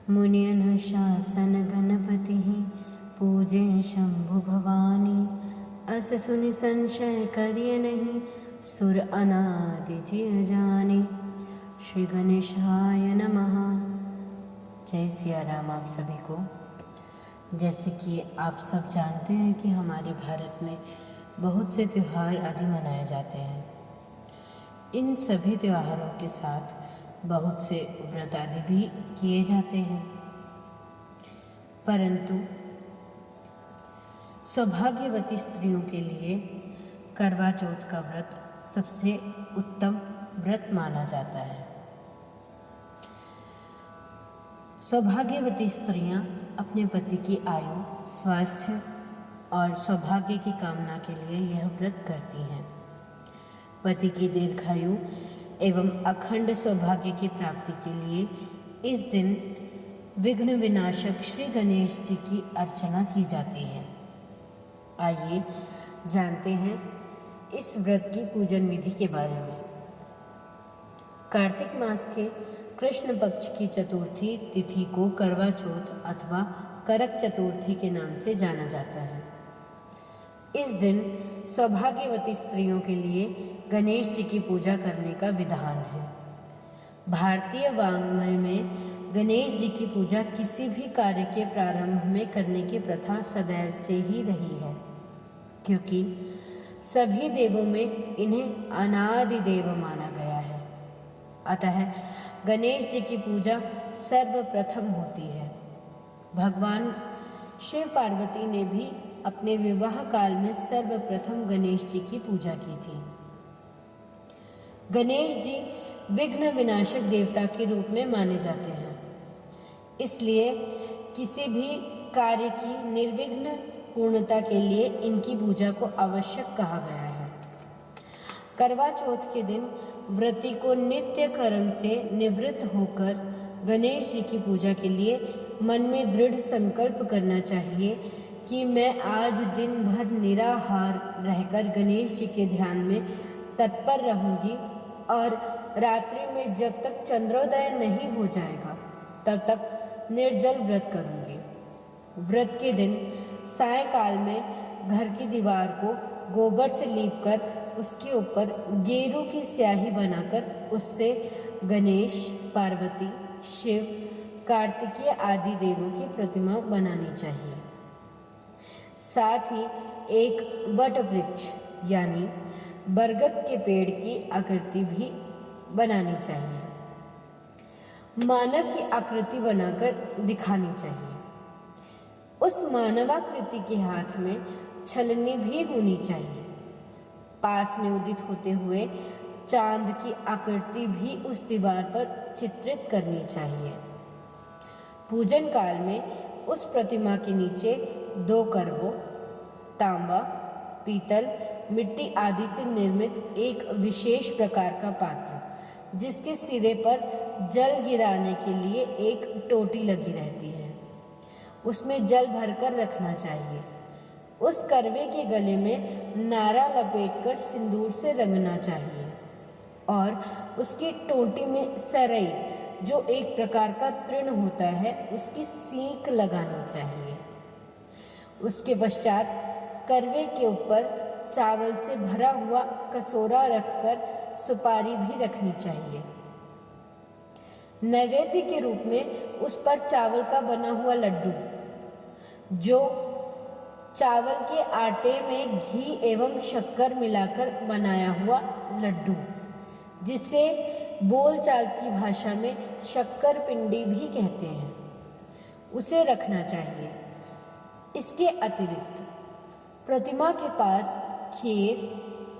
मुनिअनुशासन गणपतिः पूजे शंभु भवानी। अस सुनि संशय करिय नहीं, सुर अनादि जिय जानी। श्री गणेशाय नमः। जय सिया राम। आप सभी को, जैसे कि आप सब जानते हैं कि हमारे भारत में बहुत से त्यौहार आदि मनाए जाते हैं। इन सभी त्योहारों के साथ बहुत से व्रत आदि भी किए जाते हैं, परंतु सौभाग्यवती स्त्रियों के लिए करवा चौथ का व्रत सबसे उत्तम व्रत माना जाता है। सौभाग्यवती स्त्रियां अपने पति की आयु, स्वास्थ्य और सौभाग्य की कामना के लिए यह व्रत करती हैं। पति की दीर्घायु एवं अखंड सौभाग्य की प्राप्ति के लिए इस दिन विघ्न विनाशक श्री गणेश जी की अर्चना की जाती है। आइए जानते हैं इस व्रत की पूजन विधि के बारे में। कार्तिक मास के कृष्ण पक्ष की चतुर्थी तिथि को करवा चौथ अथवा करक चतुर्थी के नाम से जाना जाता है। इस दिन सौभाग्यवती स्त्रियों के लिए गणेश जी की पूजा करने का विधान है। भारतीय वाङ्मय में गणेश जी की पूजा किसी भी कार्य के प्रारंभ में करने की प्रथा सदैव से ही रही है, क्योंकि सभी देवों में इन्हें अनादि देव माना गया है। अतः गणेश जी की पूजा सर्वप्रथम होती है। भगवान शिव पार्वती ने भी अपने विवाह काल में सर्वप्रथम गणेश जी की पूजा की थी। गणेश जी विघ्न विनाशक देवता के रूप में माने जाते हैं, इसलिए किसी भी कार्य की निर्विघ्न पूर्णता के लिए इनकी पूजा को आवश्यक कहा गया है। करवा चौथ के दिन व्रती को नित्य कर्म से निवृत्त होकर गणेश जी की पूजा के लिए मन में दृढ़ संकल्प करना चाहिए कि मैं आज दिन भर निराहार रहकर गणेश जी के ध्यान में तत्पर रहूंगी और रात्रि में जब तक चंद्रोदय नहीं हो जाएगा तब तक निर्जल व्रत करूंगी। व्रत के दिन सायंकाल में घर की दीवार को गोबर से लीपकर उसके ऊपर गेरू की स्याही बनाकर उससे गणेश, पार्वती, शिव, कार्तिकेय आदि देवों की प्रतिमा बनानी चाहिए। साथ ही एक वट वृक्ष यानी बरगद के पेड़ की आकृति भी बनानी चाहिए। मानव की आकृति बनाकर दिखानी चाहिए। उस मानवाकृति के हाथ में छलनी भी होनी चाहिए। पास में उदित होते हुए चांद की आकृति भी उस दीवार पर चित्रित करनी चाहिए। पूजन काल में उस प्रतिमा के नीचे 2 करवों, तांबा, पीतल, मिट्टी आदि से निर्मित एक विशेष प्रकार का पात्र, जिसके सिरे पर जल गिराने के लिए एक टोटी लगी रहती है, उसमें जल भरकर रखना चाहिए। उस करवे के गले में नारा लपेटकर सिंदूर से रंगना चाहिए और उसकी टोटी में सरई, जो एक प्रकार का तृण होता है, उसकी सीक लगानी चाहिए। उसके पश्चात करवे के ऊपर चावल से भरा हुआ कसोरा रखकर सुपारी भी रखनी चाहिए। नैवेद्य के रूप में उस पर चावल का बना हुआ लड्डू, जो चावल के आटे में घी एवं शक्कर मिलाकर बनाया हुआ लड्डू, जिसे बोलचाल की भाषा में शक्कर पिंडी भी कहते हैं, उसे रखना चाहिए। इसके अतिरिक्त प्रतिमा के पास खीर,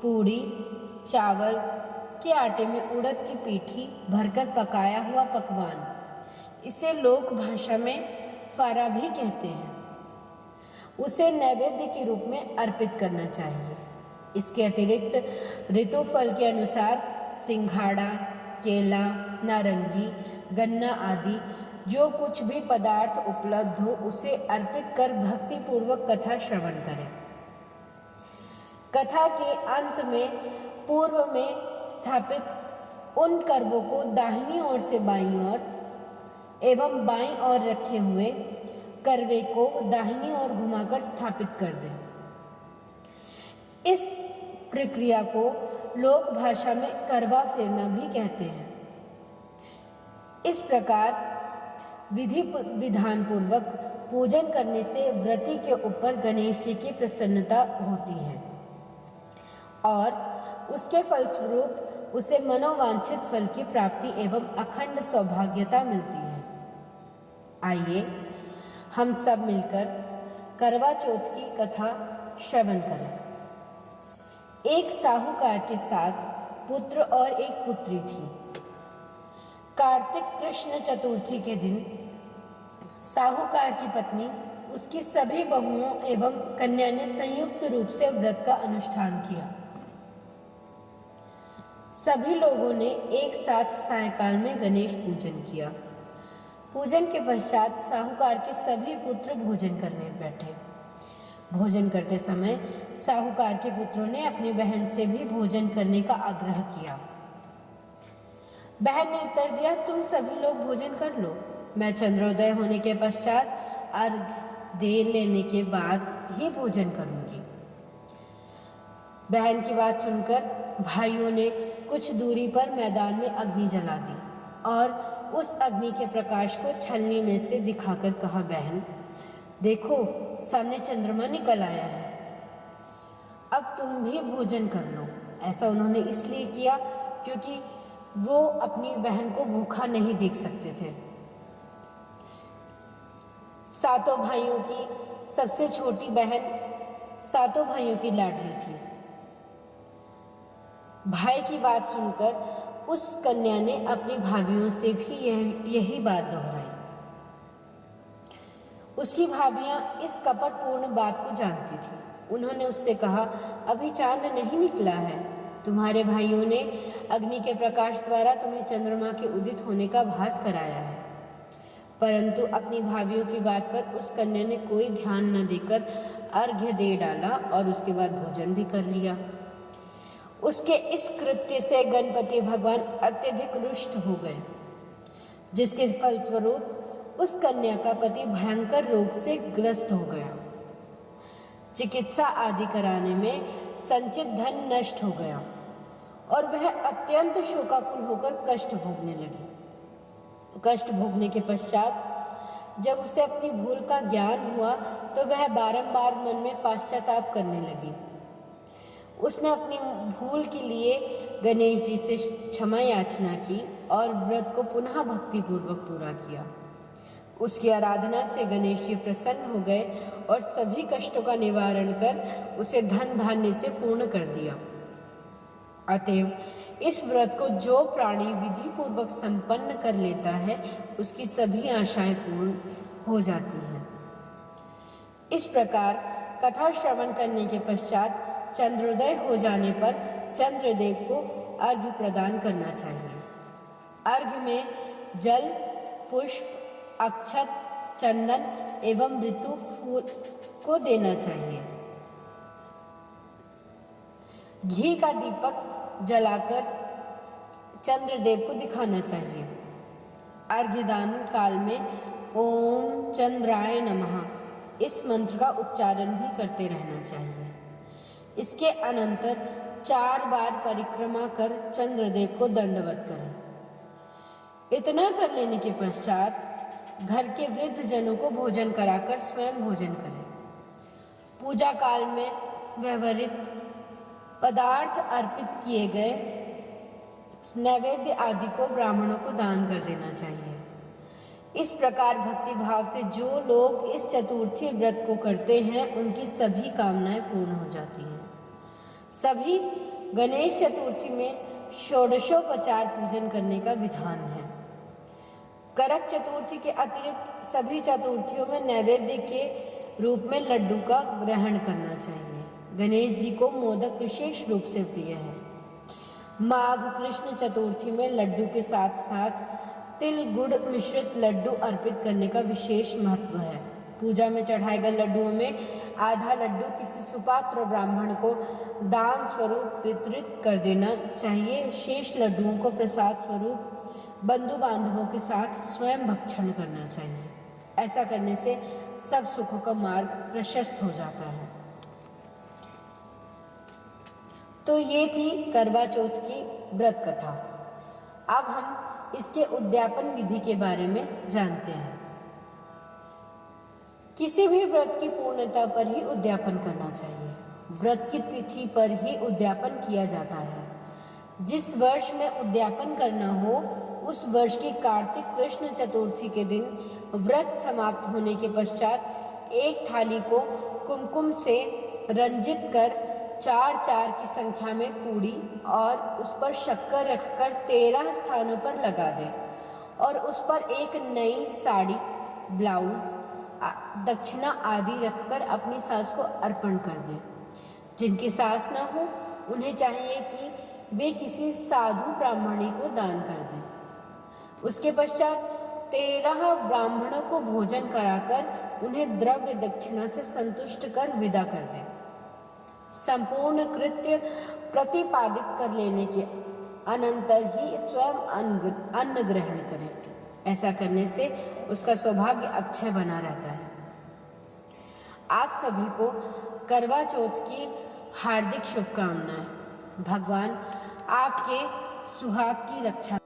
पूड़ी, चावल के आटे में उड़द की पीठी भरकर पकाया हुआ पकवान, इसे लोक भाषा में फारा भी कहते हैं, उसे नैवेद्य के रूप में अर्पित करना चाहिए। इसके अतिरिक्त ऋतुफल के अनुसार सिंघाड़ा, केला, नारंगी, गन्ना आदि जो कुछ भी पदार्थ उपलब्ध हो उसे अर्पित कर भक्तिपूर्वक कथा श्रवण करें। कथा के अंत में पूर्व में स्थापित उन करवों को दाहिनी ओर से बाईं ओर एवं बाईं ओर रखे हुए करवे को दाहिनी ओर घुमाकर स्थापित कर दें। इस प्रक्रिया को लोक भाषा में करवा फेरना भी कहते हैं। इस प्रकार विधि विधान पूर्वक पूजन करने से व्रती के ऊपर गणेश जी की प्रसन्नता होती है और उसके फलस्वरूप उसे मनोवांछित फल की प्राप्ति एवं अखंड सौभाग्यता मिलती है। आइए हम सब मिलकर करवा चौथ की कथा श्रवण करें। एक साहूकार के साथ पुत्र और एक पुत्री थी। कार्तिक कृष्ण चतुर्थी के दिन साहूकार की पत्नी, उसकी सभी बहुओं एवं कन्या ने संयुक्त रूप से व्रत का अनुष्ठान किया। सभी लोगों ने एक साथ सायंकाल में गणेश पूजन किया। पूजन के पश्चात साहूकार के सभी पुत्र भोजन करने बैठे। भोजन करते समय साहूकार के पुत्रों ने अपनी बहन से भी भोजन करने का आग्रह किया। बहन ने उत्तर दिया, तुम सभी लोग भोजन कर लो, मैं चंद्रोदय होने के पश्चात अर्घ दे लेने के बाद ही भोजन करूंगी। बहन की बात सुनकर भाइयों ने कुछ दूरी पर मैदान में अग्नि जला दी और उस अग्नि के प्रकाश को छलनी में से दिखाकर कहा, बहन देखो सामने चंद्रमा निकल आया है, अब तुम भी भोजन कर लो। ऐसा उन्होंने इसलिए किया क्योंकि वो अपनी बहन को भूखा नहीं देख सकते थे। सातों भाइयों की सबसे छोटी बहन सातों भाइयों की लाडली थी। भाई की बात सुनकर उस कन्या ने अपनी भाभियों से भी यही बात दोहराई। उसकी भाभियां इस कपटपूर्ण बात को जानती थीं। उन्होंने उससे कहा, अभी चांद नहीं निकला है, तुम्हारे भाइयों ने अग्नि के प्रकाश द्वारा तुम्हें चंद्रमा के उदित होने का भास कराया है। परंतु अपनी भाभियों की बात पर उस कन्या ने कोई ध्यान न देकर अर्घ्य दे डाला और उसके बाद भोजन भी कर लिया। उसके इस कृत्य से गणपति भगवान अत्यधिक रुष्ट हो गए, जिसके फलस्वरूप उस कन्या का पति भयंकर रोग से ग्रस्त हो गया। चिकित्सा आदि कराने में संचित धन नष्ट हो गया और वह अत्यंत शोकाकुल होकर कष्ट भोगने लगी। कष्ट भोगने के पश्चात जब उसे अपनी भूल का ज्ञान हुआ तो वह बारंबार मन में पश्चाताप करने लगी। उसने अपनी भूल के लिए गणेश जी से क्षमा याचना की और व्रत को पुनः भक्तिपूर्वक पूरा किया। उसकी आराधना से गणेश जी प्रसन्न हो गए और सभी कष्टों का निवारण कर उसे धन धान्य से पूर्ण कर दिया। अतएव इस व्रत को जो प्राणी विधि पूर्वक संपन्न कर लेता है उसकी सभी आशाएं पूर्ण हो जाती हैं। इस प्रकार कथा श्रवण करने के पश्चात चंद्रोदय हो जाने पर चंद्रदेव को अर्घ्य प्रदान करना चाहिए। अर्घ्य में जल, पुष्प, अक्षत, चंदन एवं ऋतु फूल को देना चाहिए। घी का दीपक जलाकर चंद्रदेव को दिखाना चाहिए। अर्घ्यदान काल में ओम चंद्राय नमः इस मंत्र का उच्चारण भी करते रहना चाहिए। इसके अनंतर 4 बार परिक्रमा कर चंद्रदेव को दंडवत करें। इतना कर लेने के पश्चात घर के वृद्ध जनों को भोजन कराकर स्वयं भोजन करें। पूजा काल में व्यवहारिक पदार्थ अर्पित किए गए नैवेद्य आदि को ब्राह्मणों को दान कर देना चाहिए। इस प्रकार भक्ति भाव से जो लोग इस चतुर्थी व्रत को करते हैं उनकी सभी कामनाएं पूर्ण हो जाती हैं। सभी गणेश चतुर्थी में षोडशोपचार पूजन करने का विधान है। करक चतुर्थी के अतिरिक्त सभी चतुर्थियों में नैवेद्य के रूप में लड्डू का ग्रहण करना चाहिए। गणेश जी को मोदक विशेष रूप से प्रिय है। माघ कृष्ण चतुर्थी में लड्डू के साथ साथ तिल गुड़ मिश्रित लड्डू अर्पित करने का विशेष महत्व है। पूजा में चढ़ाए गए लड्डुओं में आधा लड्डू किसी सुपात्र ब्राह्मण को दान स्वरूप वितरित कर देना चाहिए। शेष लड्डुओं को प्रसाद स्वरूप बंधु बांधवों के साथ स्वयं भक्षण करना चाहिए। ऐसा करने से सब सुखों का मार्ग प्रशस्त हो जाता है। तो ये थी करवा चौथ की व्रत कथा। अब हम इसके उद्यापन विधि के बारे में जानते हैं। किसी भी व्रत की पूर्णता पर ही उद्यापन करना चाहिए। व्रत की तिथि पर ही उद्यापन किया जाता है। जिस वर्ष में उद्यापन करना हो उस वर्ष की कार्तिक कृष्ण चतुर्थी के दिन व्रत समाप्त होने के पश्चात एक थाली को कुमकुम से रंजित कर 4 की संख्या में पूड़ी और उस पर शक्कर रखकर 13 स्थानों पर लगा दें और उस पर एक नई साड़ी, ब्लाउज, दक्षिणा आदि रखकर अपनी सास को अर्पण कर दें। जिनकी सास न हो उन्हें चाहिए कि वे किसी साधु ब्राह्मणी को दान कर दें। उसके पश्चात 13 ब्राह्मणों को भोजन कराकर उन्हें द्रव्य दक्षिणा से संतुष्ट कर विदा कर दें। संपूर्ण कृत्य प्रतिपादित कर लेने के अनंतर ही स्वयं अन्न ग्रहण करें। ऐसा करने से उसका सौभाग्य अक्षय बना रहता है। आप सभी को करवा चौथ की हार्दिक शुभकामनाएं। भगवान आपके सुहाग की रक्षा